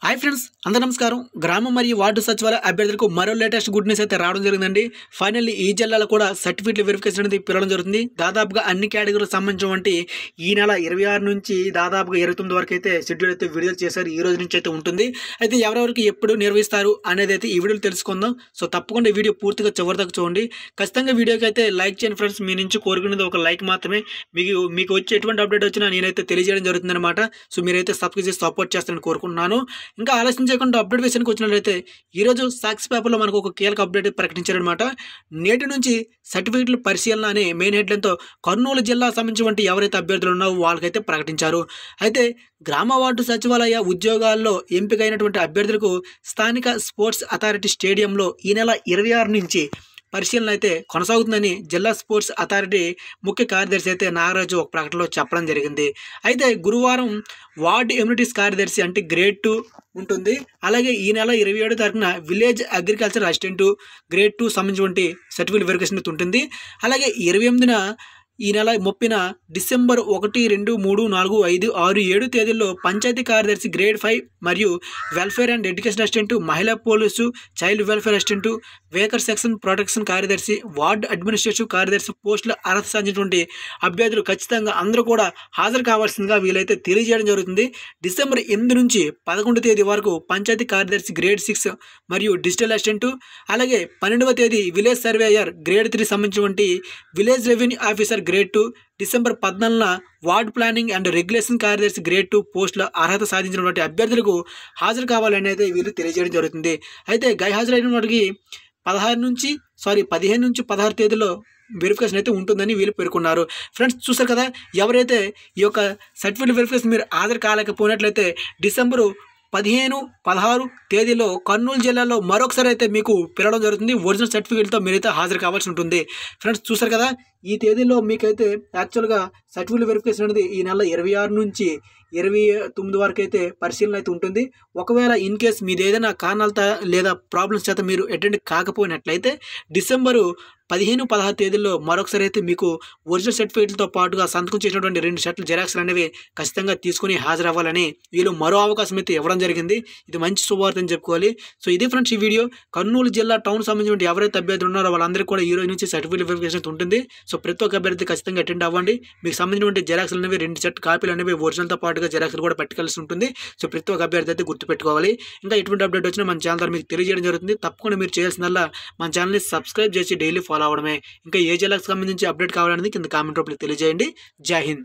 Hi friends, అందరూ నమస్కారం. గ్రామ మరియు వార్డు సచివాలయ అభ్యర్థులకు మరో లేటెస్ట్ గుడ్ న్యూస్ అయితే రావడం జరిగిందండి. ఫైనల్లీ ఈ జిల్లాలో కూడా సర్టిఫికేట్ల వెరిఫికేషన్ అనేది పిలవడం జరుగుతుంది. దాదాపుగా అన్ని కేటగిరీలకు సంబంధించినటువంటి ఈ నెల 26 నుంచి దాదాపుగా 29 వరకు అయితే షెడ్యూల్ అయితే విడుదల చేశారు. ఈ రోజు నుంచి అయితే ఉంటుంది. అయితే ఎవరెవరికి ఎప్పుడు నిర్వహిస్తారు అనేది అయితే ఈ వీడియోలో తెలుసుకుందాం. సో తప్పకుండా ఈ వీడియో పూర్తిగా చివరిదాకా చూడండి. ఖచ్చితంగా వీడియోకి అయితే లైక్ చేయండి ఫ్రెండ్స్. మీ నుంచి కోరుకునేది ఒక లైక్ మాత్రమే. మీకు వచ్చే ఎటువంటి అప్డేట్ వచ్చినా నేనైతే తెలియజేయడం జరుగుతుంది అనమాట. సో మీరైతే సబ్స్క్రైబ్ చేసి సపోర్ట్ చేస్తారని కోరుకుంటున్నాను. ఇంకా ఆలస్యం చేయకుండా అప్డేట్ విషయానికి వచ్చినట్లయితే ఈరోజు సాక్షి పేపర్లో మనకు ఒక కీలక అప్డేట్ ప్రకటించారనమాట. నేటి నుంచి సర్టిఫికేట్ల పరిశీలన అనే మెయిన్ హెడ్లైన్తో కర్నూలు జిల్లా సంబంధించి ఎవరైతే అభ్యర్థులు ఉన్నారో వాళ్ళకైతే ప్రకటించారు. అయితే గ్రామ వార్డు సచివాలయ ఉద్యోగాల్లో ఎంపికైనటువంటి అభ్యర్థులకు స్థానిక స్పోర్ట్స్ అథారిటీ స్టేడియంలో ఈ నెల 26 నుంచి పరిశీలన అయితే కొనసాగుతుందని జిల్లా స్పోర్ట్స్ అథారిటీ ముఖ్య కార్యదర్శి అయితే నాగరాజు ఒక ప్రకటనలో చెప్పడం జరిగింది. అయితే గురువారం వార్డు ఎమ్యూనిటీస్ కార్యదర్శి అంటే గ్రేడ్ 2 ఉంటుంది. అలాగే ఈ నెల 27 తారీఖున విలేజ్ అగ్రికల్చర్ అసిస్టెంట్ గ్రేడ్ 2 సంబంధించినటువంటి సర్టిఫికేట్ వెరిఫికేషన్ ఉంటుంది. అలాగే 28న ఈ నెల 30న డిసెంబర్ 1, 2, 3, 4, 5, 6, 7 తేదీల్లో పంచాయతీ కార్యదర్శి గ్రేడ్ 5 మరియు వెల్ఫేర్ అండ్ ఎడ్యుకేషన్ అసిస్టెంట్, మహిళా police, child welfare assistant, weaker section protection కార్యదర్శి, వార్డు అడ్మినిస్ట్రేటివ్ కార్యదర్శి పోస్టుల అర్హత సాధించినటువంటి అభ్యర్థులు ఖచ్చితంగా అందరూ కూడా హాజరు కావాల్సిందిగా వీలైతే తెలియజేయడం జరుగుతుంది. డిసెంబర్ 8 నుంచి 11 తేదీ వరకు పంచాయతీ కార్యదర్శి గ్రేడ్ 6 మరియు డిజిటల్ అసిస్టెంట్, అలాగే 12వ తేదీ విలేజ్ సర్వేయర్ గ్రేడ్ 3 సంబంధించినటువంటి village revenue officer grade 2, December 14న వార్డ్ ప్లానింగ్ అండ్ రెగ్యులేషన్ కార్యదర్శి గ్రేడ్ 2 పోస్టుల అర్హత సాధించినటువంటి అభ్యర్థులకు హాజరు కావాలని అయితే వీళ్ళు తెలియజేయడం జరుగుతుంది. అయితే గైహాజరైన వాటికి 15 నుంచి 16 తేదీలో వెరిఫికేషన్ అయితే ఉంటుందని వీళ్ళు పేర్కొన్నారు. ఫ్రెండ్స్ చూసారు కదా, ఎవరైతే ఈ యొక్క సర్టిఫికేట్ వెరిఫికేషన్ మీరు హాజరు కాలేకపోయినట్లయితే డిసెంబరు 15, 16 తేదీలో కర్నూలు జిల్లాలో మరొకసారి అయితే మీకు పిలవడం జరుగుతుంది. ఒరిజినల్ సర్టిఫికేట్తో మీరైతే హాజరు కావాల్సి ఉంటుంది. ఫ్రెండ్స్ చూసారు కదా, ఈ తేదీలో మీకైతే యాక్చువల్గా సర్టిఫికేట్ వెరిఫికేషన్ అనేది ఈ నెల 26 నుంచి 29 వరకు అయితే పరిశీలన అయితే ఉంటుంది. ఒకవేళ ఇన్ కేస్ మీది ఏదైనా కారణాలతో లేదా ప్రాబ్లమ్స్ చేత మీరు అటెండ్ కాకపోయినట్లయితే డిసెంబరు 15, 16 తేదీల్లో మరొకసారి అయితే మీకు ఒరిజినల్ సర్టిఫికేట్లతో పాటుగా సంతకం చేసినటువంటి 2 సెట్ల జిరాక్స్లు అనేవి ఖచ్చితంగా తీసుకుని హాజరవ్వాలని వీళ్ళు మరో అవకాశం అయితే ఇవ్వడం జరిగింది. ఇది మంచి శుభవార్త అని చెప్పుకోవాలి. సో ఇది ఫ్రెండ్స్ ఈ వీడియో. కర్నూలు జిల్లా టౌన్ సంబంధించిన ఎవరైతే అభ్యర్థులు ఉన్నారో వాళ్ళందరికీ కూడా ఈ రోజు నుంచి సర్టిఫికేట్ వెరిఫికేషన్ ఉంటుంది. సో ప్రతి ఒక్క అభ్యర్థి ఖచ్చితంగా అటెండ్ అవ్వండి. మీకు సంబంధించిన జిరాక్స్లు అనేవి 2 సెట్ కాపీలు అనేవి ఒరిజినల్తో పాటుగా జిరాక్స్లు కూడా పట్టుకెళ్ళాల్సి ఉంటుంది. సో ప్రతి ఒక్క అభ్యర్థి అయితే గుర్తుపెట్టుకోవాలి. ఇంకా ఎటువంటి అప్డేట్ వచ్చినా మన ఛానల్ ద్వారా మీకు తెలియజేయడం జరుగుతుంది. తప్పకుండా మీరు చేయాల్సిందల్లా మన ఛానల్ని సబ్స్క్రైబ్ చేసి డైలీ ఫాలో అవ్వడమే. ఇంకా ఏ జిల్లాకు సంబంధించి అప్డేట్ కావాలనేది కింద కామెంట్ రూపంలో తెలియజేయండి. జై హింద్.